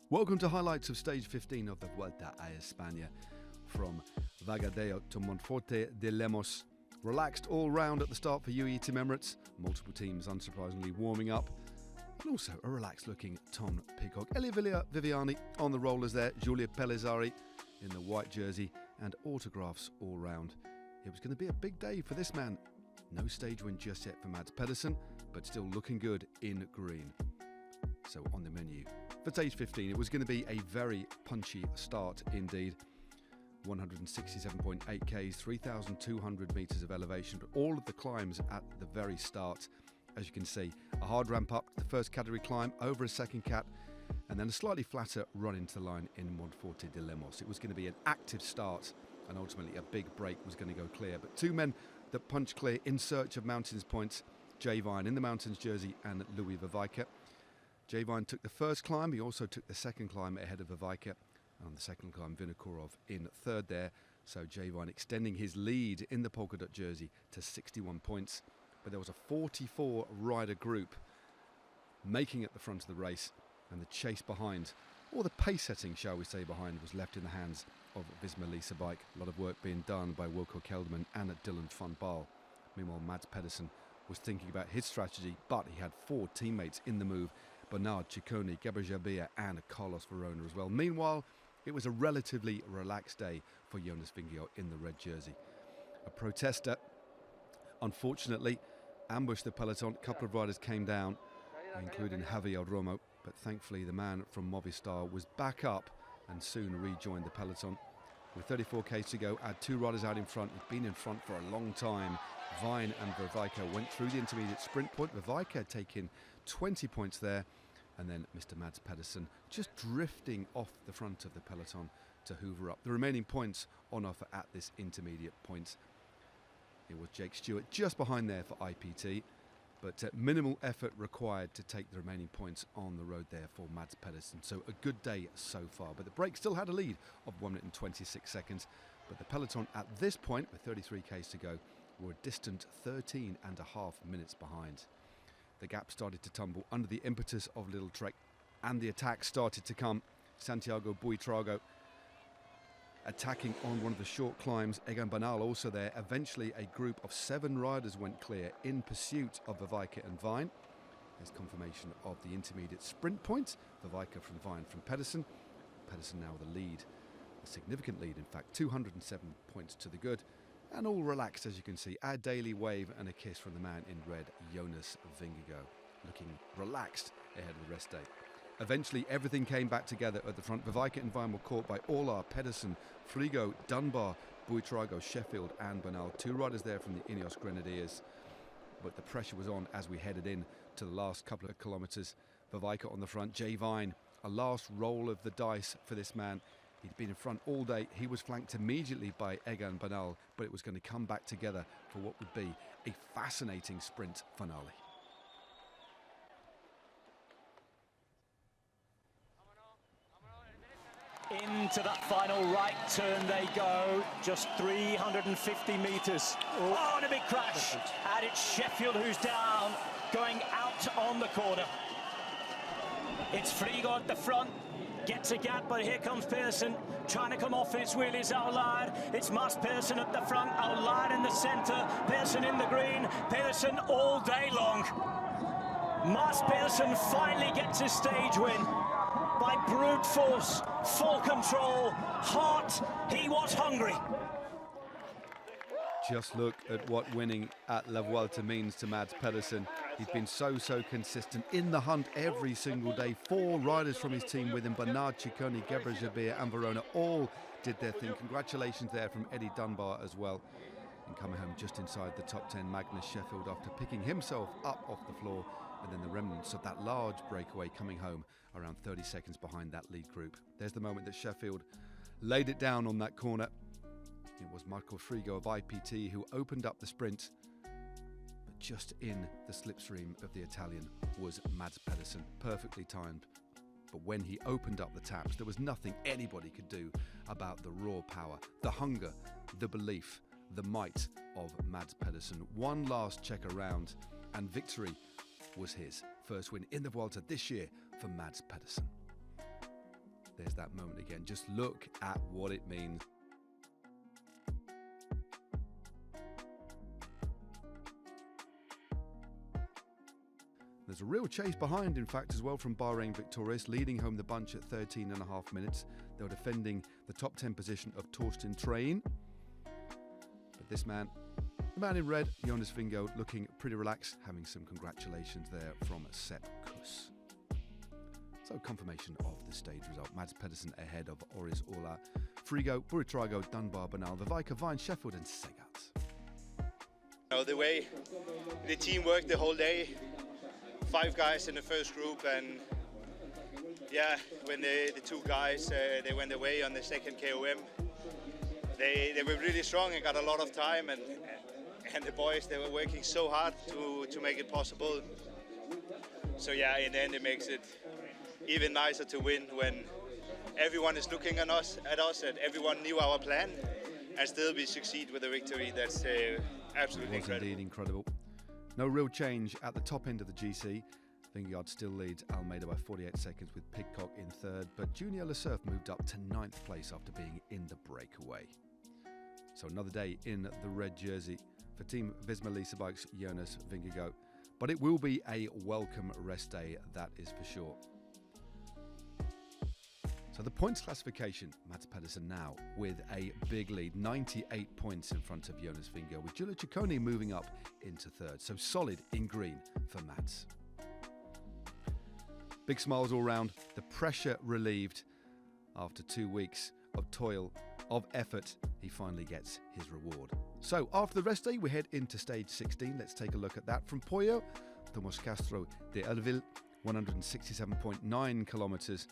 Welcome to highlights of stage 15 of the Vuelta A Espana. From Vagadeo to Monforte de Lemos. Relaxed all round at the start for UAE Team Emirates. Multiple teams unsurprisingly warming up. And also a relaxed looking Tom Pidcock. Elia Viviani on the rollers there. Giulia Pellizzari in the white jersey. And autographs all round. It was going to be a big day for this man. No stage win just yet for Mads Pedersen, but still looking good in green. So on the menu for stage 15, it was going to be a very punchy start indeed. 167.8 Ks, 3,200 metres of elevation, but all of the climbs at the very start. As you can see, a hard ramp up, the first category climb, over a second cat, and then a slightly flatter run into the line in Monforte de Lemos. It was going to be an active start, and ultimately a big break was going to go clear. But two men that punched clear in search of mountains points, Jay Vine in the mountains jersey and Louis Vervaeke. Jay Vine took the first climb, he also took the second climb ahead of Vervaeke. On the second climb, Vinokurov in third there. So Jay Vine extending his lead in the polka dot jersey to 61 points. But there was a 44 rider group making it the front of the race, and the chase behind, or the pace setting, shall we say, behind, was left in the hands of Visma Lease Bike. A lot of work being done by Wilco Kelderman and Dylan van Baal. Meanwhile, Mads Pedersen was thinking about his strategy, but he had four teammates in the move. Bernard Ciccone, Gebre and Carlos Verona as well. Meanwhile, it was a relatively relaxed day for Jonas Vingegaard in the red jersey. A protester, unfortunately, ambushed the peloton. A couple of riders came down, including Javier Romo, but thankfully the man from Movistar was back up and soon rejoined the peloton. With 34 Ks to go, add two riders out in front. He'd been in front for a long time. Vine and Vervaeke went through the intermediate sprint point. Vervaeke taking 20 points there. And then Mr. Mads Pedersen just drifting off the front of the peloton to hoover up the remaining points on offer at this intermediate point. It was Jake Stewart just behind there for IPT, but minimal effort required to take the remaining points on the road there for Mads Pedersen. So a good day so far, but the break still had a lead of 1 minute and 26 seconds. But the peloton at this point, with 33 Ks to go, were a distant 13.5 minutes behind. The gap started to tumble under the impetus of Little Trek, and the attack started to come. Santiago Buitrago attacking on one of the short climbs. Egan Bernal also there. Eventually a group of 7 riders went clear in pursuit of Vervaeke and Vine. There's confirmation of the intermediate sprint point. Vervaeke from Vine from Pedersen. Pedersen now the lead, a significant lead in fact, 207 points to the good. And all relaxed, as you can see. A daily wave and a kiss from the man in red, Jonas Vingegaard, looking relaxed ahead of the rest day. Eventually, everything came back together at the front. Vervaeke and Vine were caught by Olar, Pedersen, Frigo, Dunbar, Buitrago, Sheffield and Bernal. 2 riders there from the Ineos Grenadiers. But the pressure was on as we headed in to the last couple of kilometres. Vervaeke on the front, Jay Vine, a last roll of the dice for this man. He'd been in front all day. He was flanked immediately by Egan Bernal, but it was going to come back together for what would be a fascinating sprint finale. Into that final right turn they go, just 350 metres. Oh, and a big crash. And it's Sheffield who's down, going out on the corner. It's Frigo at the front. Gets a gap, but here comes Pedersen trying to come off his wheelies. Aulard, it's Mads Pedersen at the front, Aulard in the centre, Pedersen in the green, Pedersen all day long. Mads Pedersen finally gets his stage win by brute force, full control, heart. He was hungry. Just look at what winning at La Vuelta means to Mads Pedersen. He's been so consistent in the hunt every single day. 4 riders from his team with him, Bernard Ciccone, Gebre and Verona, all did their thing. Congratulations there from Eddie Dunbar as well. And coming home just inside the top 10, Magnus Sheffield, after picking himself up off the floor. And then the remnants of that large breakaway coming home around 30 seconds behind that lead group. There's the moment that Sheffield laid it down on that corner. It was Marco Frigo of IPT who opened up the sprint. But just in the slipstream of the Italian was Mads Pedersen, perfectly timed. But when he opened up the taps, there was nothing anybody could do about the raw power, the hunger, the belief, the might of Mads Pedersen. One last check around and victory was his. First win in the Vuelta this year for Mads Pedersen. There's that moment again. Just look at what it means. There's a real chase behind, in fact, as well, from Bahrain Victorious, leading home the bunch at 13.5 minutes. They were defending the top 10 position of Torsten Train. But this man, the man in red, Jonas Vingegaard, looking pretty relaxed, having some congratulations there from Sepp Kuss. So confirmation of the stage result. Mads Pedersen ahead of Oris Ola, Frigo, Buitrago, Dunbar, Bernal, Vivaika, Vine, Sheffield and Sagat. The way the team worked the whole day, 5 guys in the first group, and yeah, when the 2 guys they went away on the second KOM, they were really strong and got a lot of time, and the boys, they were working so hard to make it possible. So yeah, in the end it makes it even nicer to win when everyone is looking at us and everyone knew our plan, and still we succeed with a victory. That's absolutely incredible. Indeed incredible. No real change at the top end of the GC. Vingegaard still leads Almeida by 48 seconds with Pidcock in third, but Junior Lesurf moved up to 9th place after being in the breakaway. So another day in the red jersey for Team Visma Lease Bikes Jonas Vingegaard. But it will be a welcome rest day, that is for sure. So the points classification, Mads Pedersen now with a big lead, 98 points in front of Jonas Vingegaard, with Giulio Ciccone moving up into third. So solid in green for Mads. Big smiles all round, the pressure relieved. After 2 weeks of toil, of effort, he finally gets his reward. So after the rest day, we head into stage 16. Let's take a look at that. From Poyo, Tomás Castro de Elvil, 167.9 kilometres.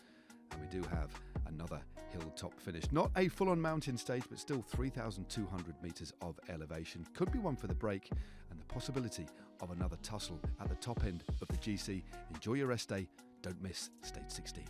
And we do have another hilltop finish. Not a full-on mountain stage, but still 3,200 metres of elevation. Could be one for the break, and the possibility of another tussle at the top end of the GC. Enjoy your rest day. Don't miss stage 16.